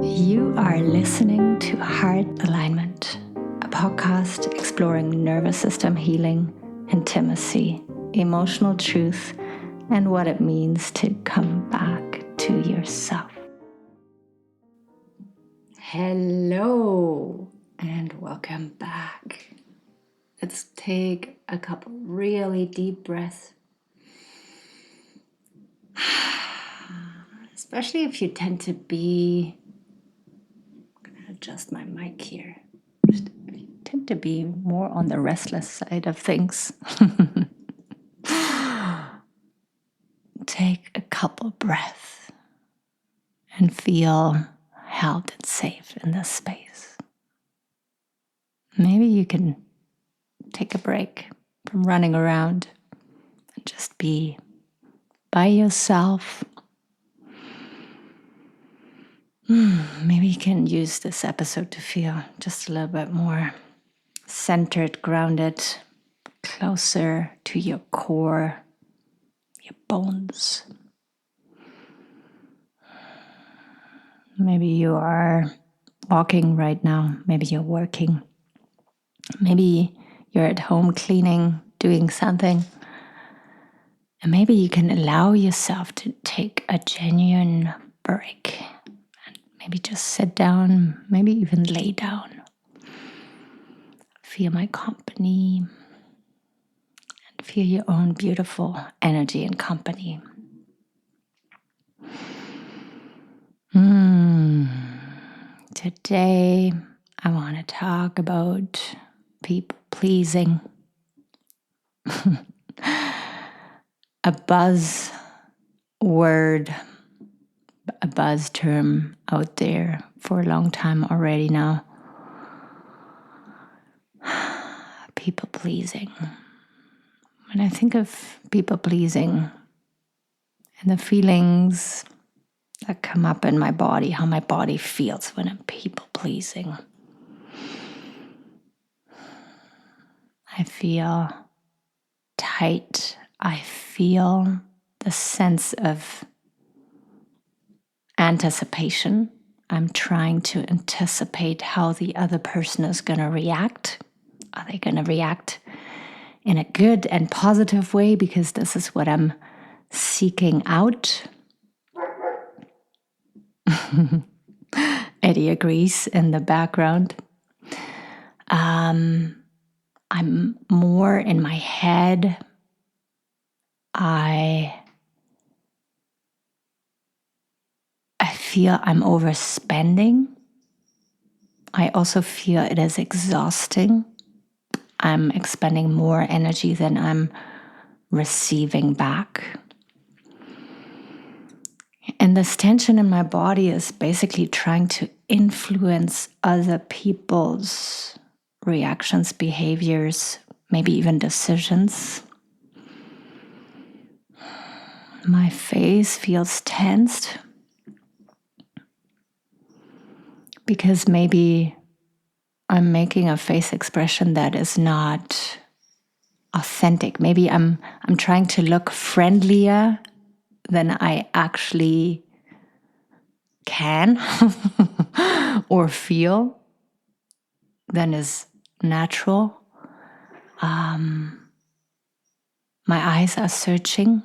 You are listening to Heart Alignment, a podcast exploring nervous system healing, intimacy, emotional truth, and what it means to come back to yourself. Hello, and welcome back. Let's take a couple really deep breaths. Especially if you tend to be, I'm going to adjust my mic here. If you tend to be more on the restless side of things. Take a couple breaths and feel held and safe in this space. Maybe you can take a break from running around and just be by yourself. Maybe you can use this episode to feel just a little bit more centered, grounded, closer to your core, your bones. Maybe you are walking right now. Maybe you're working. Maybe you're at home cleaning, doing something. And maybe you can allow yourself to take a genuine break. Maybe just sit down, maybe even lay down. Feel my company and feel your own beautiful energy and company. Today, I want to talk about people pleasing. A buzz word, a buzz term out there for a long time already now. People pleasing. When I think of people pleasing and the feelings that come up in my body, how my body feels when I'm people pleasing, I feel tight. I feel the sense of anticipation. I'm trying to anticipate how the other person is going to react. Are they going to react in a good and positive way? Because this is what I'm seeking out. Eddie agrees in the background. I'm more in my head. I feel I'm overspending. I also feel it is exhausting. I'm expending more energy than I'm receiving back. And this tension in my body is basically trying to influence other people's reactions, behaviors, maybe even decisions. My face feels tensed because maybe I'm making a face expression that is not authentic. Maybe I'm trying to look friendlier than I actually can or feel than is natural. My eyes are searching,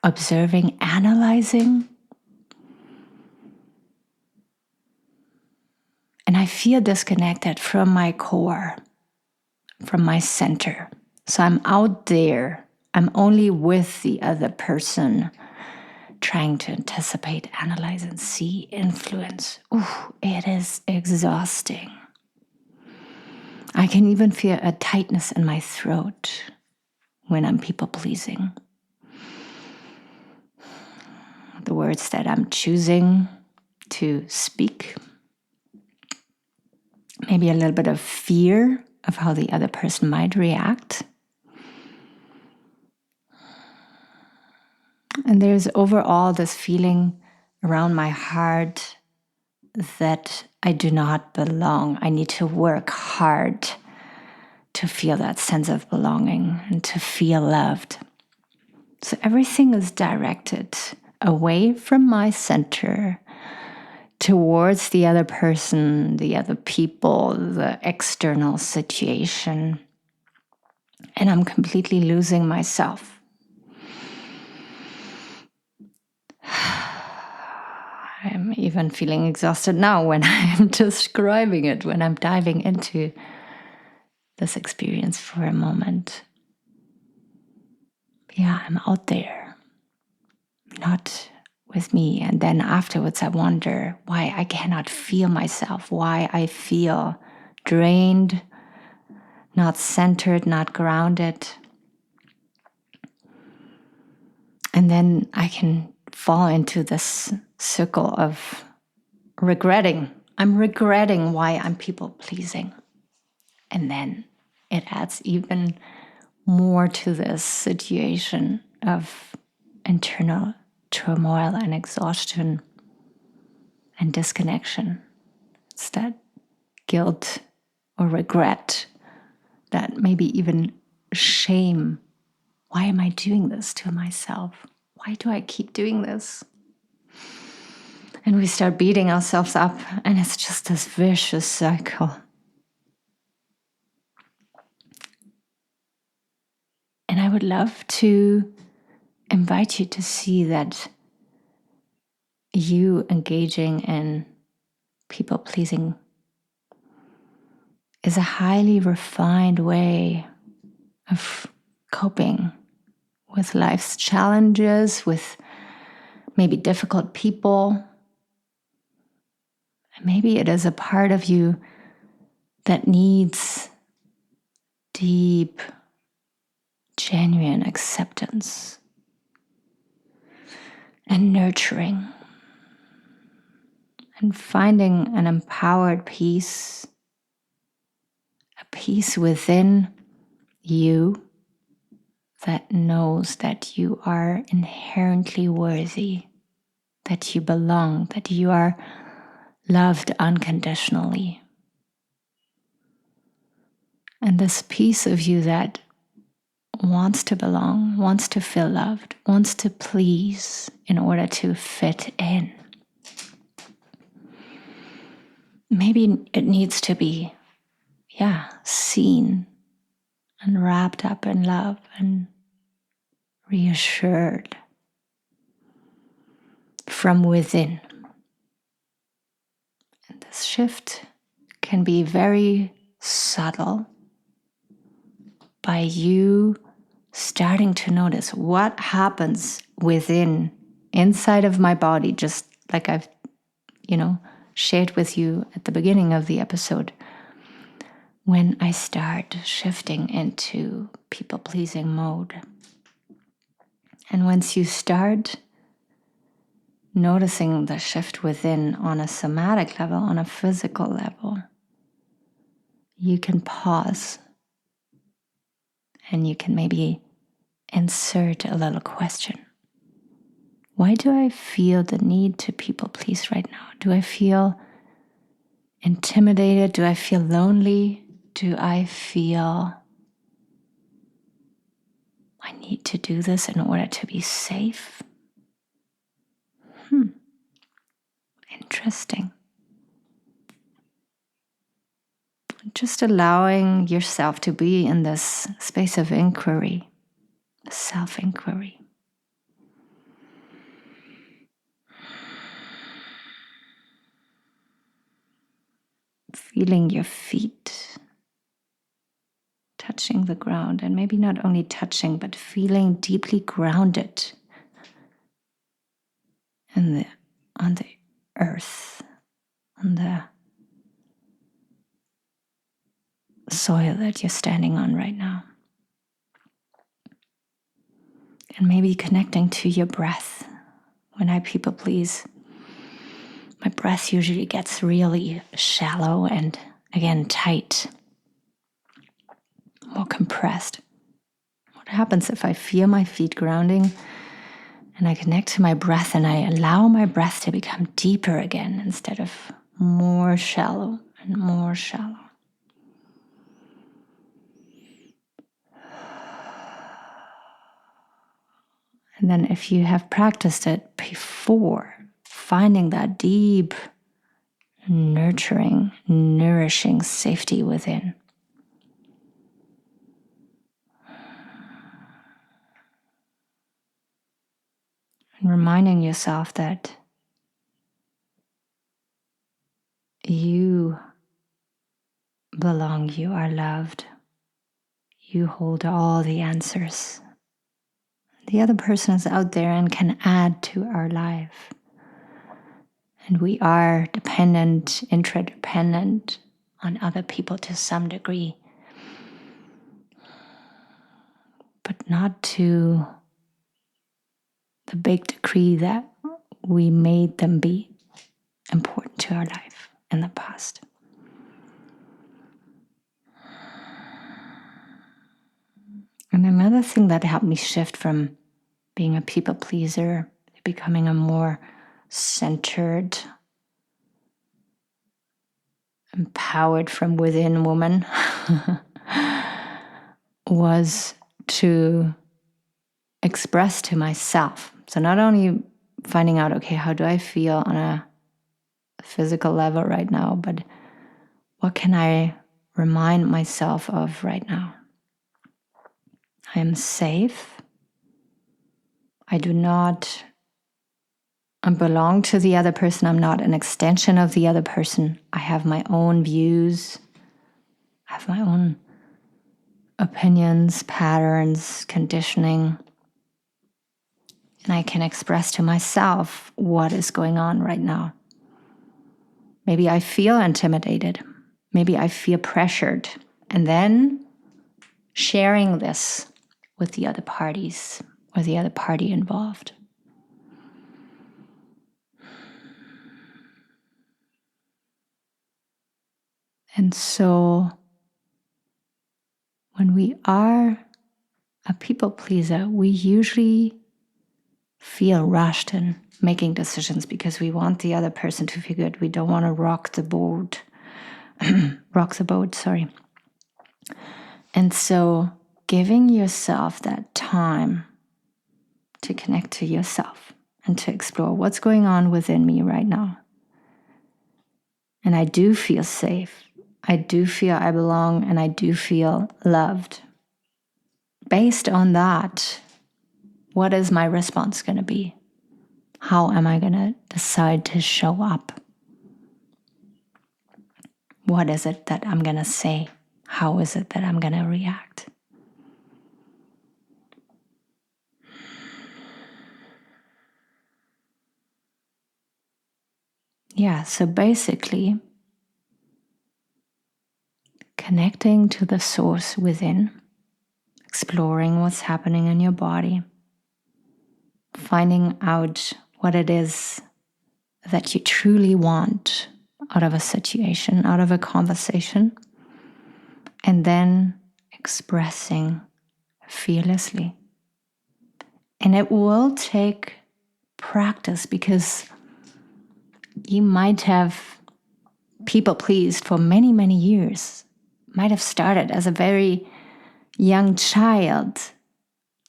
observing, analyzing. And I feel disconnected from my core, from my center. So I'm out there. I'm only with the other person, trying to anticipate, analyze, and see, influence. Ooh, it is exhausting. I can even feel a tightness in my throat when I'm people-pleasing. The words that I'm choosing to speak, maybe a little bit of fear of how the other person might react. And there's overall this feeling around my heart that I do not belong. I need to work hard to feel that sense of belonging and to feel loved. So everything is directed away from my center towards the other person, the other people, the external situation. And I'm completely losing myself. I'm even feeling exhausted now when I'm describing it, when I'm diving into this experience for a moment. Yeah, I'm out there, not with me. And then afterwards, I wonder why I cannot feel myself, why I feel drained, not centered, not grounded. And then I can fall into this circle of regretting. I'm regretting why I'm people pleasing. And then it adds even more to this situation of internal turmoil and exhaustion and disconnection. It's that guilt or regret, that maybe even shame. Why am I doing this to myself? Why do I keep doing this? And we start beating ourselves up, and it's just this vicious cycle. And I would love to invite you to see that you engaging in people pleasing is a highly refined way of coping with life's challenges, with maybe difficult people. Maybe it is a part of you that needs deep, genuine acceptance and nurturing, and finding an empowered peace, a peace within you that knows that you are inherently worthy, that you belong, that you are loved unconditionally. And this piece of you that wants to belong, wants to feel loved, wants to please in order to fit in. Maybe it needs to be, seen and wrapped up in love and reassured from within. And this shift can be very subtle by you starting to notice what happens within, inside of my body, just like I've, shared with you at the beginning of the episode. When I start shifting into people-pleasing mode. And once you start noticing the shift within on a somatic level, on a physical level, you can pause and you can maybe insert a little question. Why do I feel the need to people please right now? Do I feel intimidated? Do I feel lonely? Do I feel I need to do this in order to be safe? Interesting. Just allowing yourself to be in this space of inquiry, self-inquiry. Feeling your feet touching the ground, and maybe not only touching, but feeling deeply grounded on the earth, on the soil that you're standing on right now. And maybe connecting to your breath. When I people please, my breath usually gets really shallow and, again, tight, more compressed. What happens if I feel my feet grounding and I connect to my breath and I allow my breath to become deeper again instead of more shallow and more shallow? And then if you have practiced it before, finding that deep, nurturing, nourishing safety within. And reminding yourself that you belong, you are loved, you hold all the answers. The other person is out there and can add to our life. And we are dependent, interdependent on other people to some degree, but not to the big degree that we made them be important to our life in the past. And another thing that helped me shift from being a people pleaser to becoming a more centered, empowered from within woman was to express to myself. So not only finding out, okay, how do I feel on a physical level right now, but what can I remind myself of right now? I am safe. I do not belong to the other person. I'm not an extension of the other person. I have my own views. I have my own opinions, patterns, conditioning. And I can express to myself what is going on right now. Maybe I feel intimidated. Maybe I feel pressured. And then sharing this with the other parties or the other party involved. And so when we are a people pleaser, we usually feel rushed in making decisions because we want the other person to feel good. We don't want to rock the boat. And so giving yourself that time to connect to yourself and to explore what's going on within me right now. And I do feel safe. I do feel I belong, and I do feel loved. Based on that, what is my response going to be? How am I going to decide to show up? What is it that I'm going to say? How is it that I'm going to react? Yeah, so basically, connecting to the source within, exploring what's happening in your body, finding out what it is that you truly want out of a situation, out of a conversation, and then expressing fearlessly. And it will take practice because you might have people pleased for many, many years, might have started as a very young child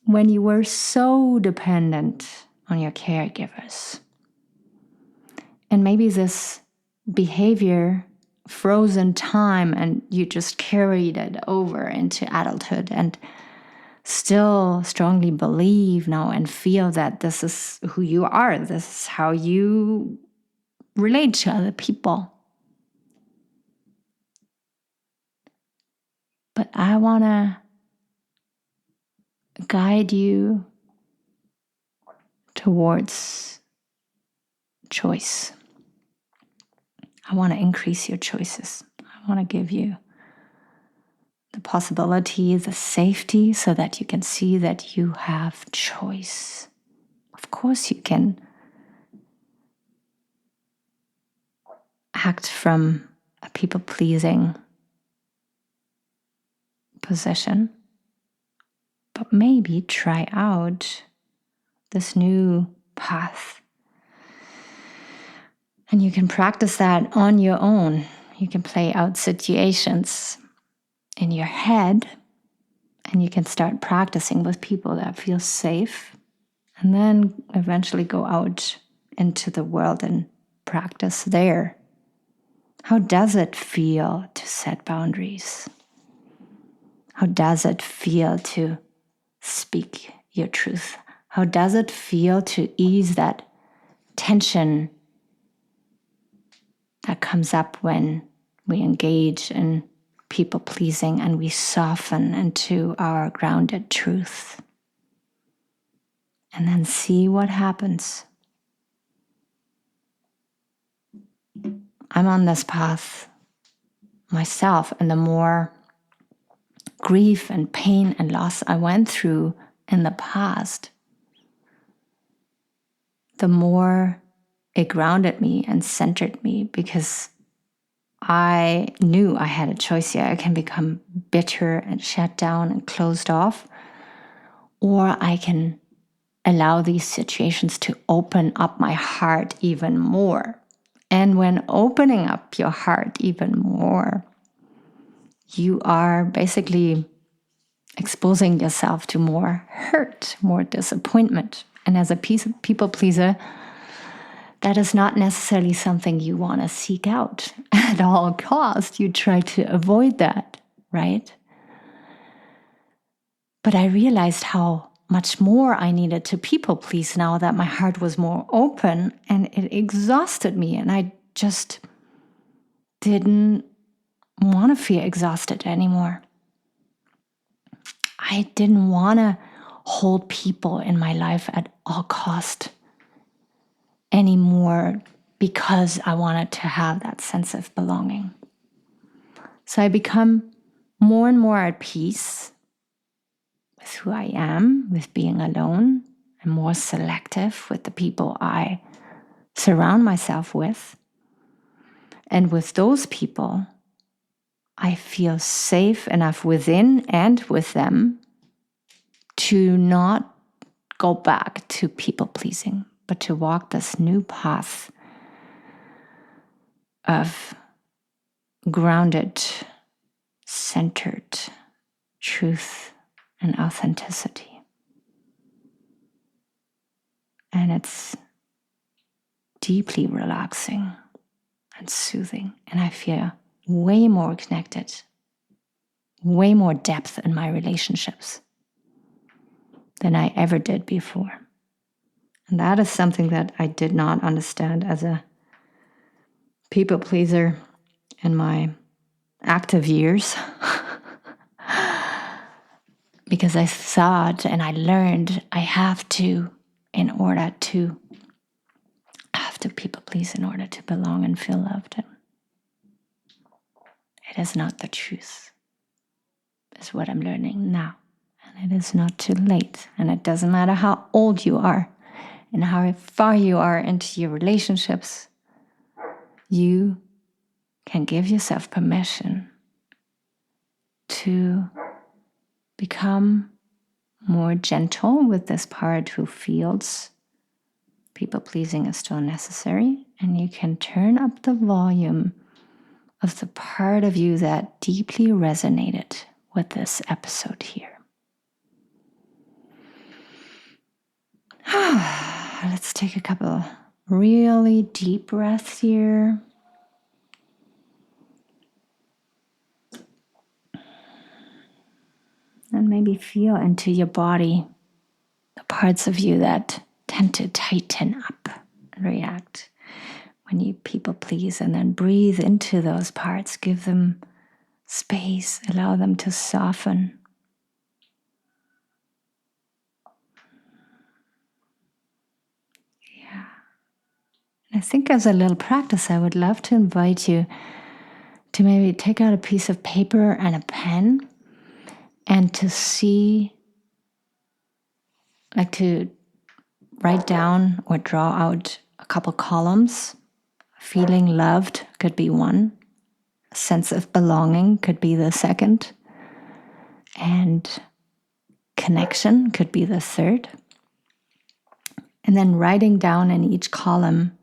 when you were so dependent on your caregivers. And maybe this behavior froze in time and you just carried it over into adulthood and still strongly believe now and feel that this is who you are. This is how you relate to other people. But I want to guide you towards choice. I want to increase your choices. I want to give you the possibility, the safety, so that you can see that you have choice. Of course, you can act from a people-pleasing position, but maybe try out this new path. And you can practice that on your own. You can play out situations in your head, and you can start practicing with people that feel safe And then eventually go out into the world and practice there. How does it feel to set boundaries? How does it feel to speak your truth? How does it feel to ease that tension that comes up when we engage in people pleasing and we soften into our grounded truth? And then see what happens. I'm on this path myself, and the more grief and pain and loss I went through in the past, the more it grounded me and centered me, because I knew I had a choice here. I can become bitter and shut down and closed off, or I can allow these situations to open up my heart even more. And when opening up your heart even more, you are basically exposing yourself to more hurt, more disappointment. And as a people pleaser, that is not necessarily something you want to seek out at all costs. You try to avoid that, right? But I realized how much more I needed to people please now that my heart was more open, and it exhausted me. And I just didn't want to feel exhausted anymore. I didn't want to hold people in my life at all cost anymore, because I wanted to have that sense of belonging. So I become more and more at peace with who I am, with being alone, and more selective with the people I surround myself with. And with those people, I feel safe enough within and with them to not go back to people pleasing, but to walk this new path of grounded, centered truth and authenticity. And it's deeply relaxing and soothing. And I feel way more connected, way more depth in my relationships than I ever did before. And that is something that I did not understand as a people pleaser in my active years. Because I thought and I learned I have to people please in order to belong and feel loved. And it is not the truth, is what I'm learning now. And it is not too late. And it doesn't matter how old you are and how far you are into your relationships, you can give yourself permission to become more gentle with this part who feels people pleasing is still necessary. And you can turn up the volume of the part of you that deeply resonated with this episode here. Let's take a couple really deep breaths here. And maybe feel into your body the parts of you that tend to tighten up and react when you people please. And then breathe into those parts. Give them space. Allow them to soften. Yeah. And I think as a little practice, I would love to invite you to maybe take out a piece of paper and a pen and to see, like to write down or draw out a couple columns. Feeling loved could be one. A sense of belonging could be the second. And connection could be the third. And then writing down in each column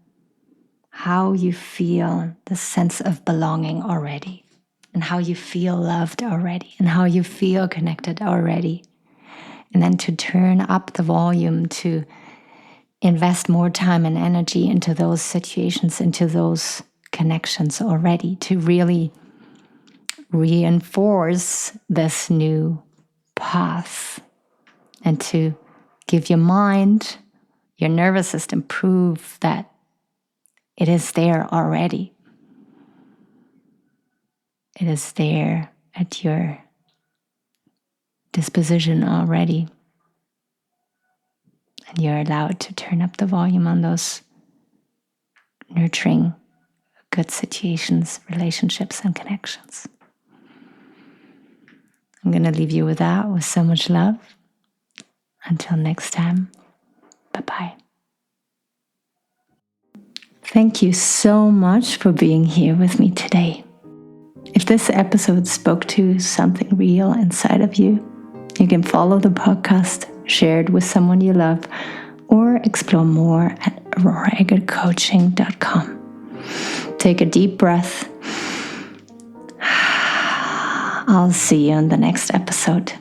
how you feel the sense of belonging already, and how you feel loved already, and how you feel connected already. And then to turn up the volume to invest more time and energy into those situations, into those connections already, to really reinforce this new path and to give your mind, your nervous system, proof that it is there already. It is there at your disposition already. And you're allowed to turn up the volume on those nurturing, good situations, relationships, and connections. I'm going to leave you with that, with so much love. Until next time, bye-bye. Thank you so much for being here with me today. If this episode spoke to something real inside of you, you can follow the podcast, share it with someone you love, or explore more at auroraegertcoaching.com. Take a deep breath. I'll see you in the next episode.